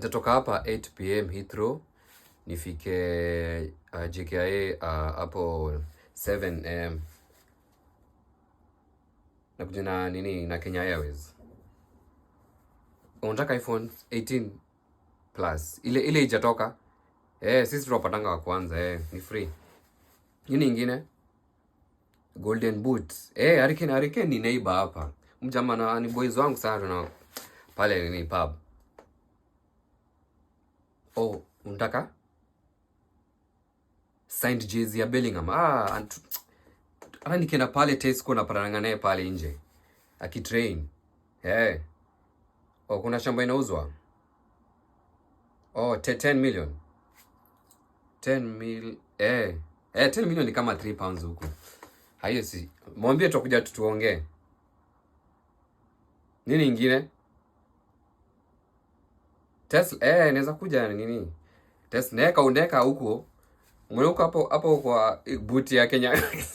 Nitatoka hapa 8 pm Heathrow nifike JKIA hapo 7 am. Nakuja na nini na Kenya Airways. Unataka iPhone 18 Plus. Ile ijatoka. Sisi tunapatanga wa kwanza. Ni free. Nini ingine? Golden Boot. Hurricane ni neighbor hapa. Mjama na ni boys wangu sana na pale ni pub. Unataka? Signed jersey ya Bellingham. Ana nikienda pale Tesco na patananga naye pale nje. Akitrain. Kuna shamba inauzwa. 10 million. 10 million ni kama 3 pounds huko. Hayo si. Mwambie tutakuja tuongee. Nini ingine? Tesla inaweza kuja nini? Tesla uneka huko. Mweuko hapo kwa buti ya Kenya.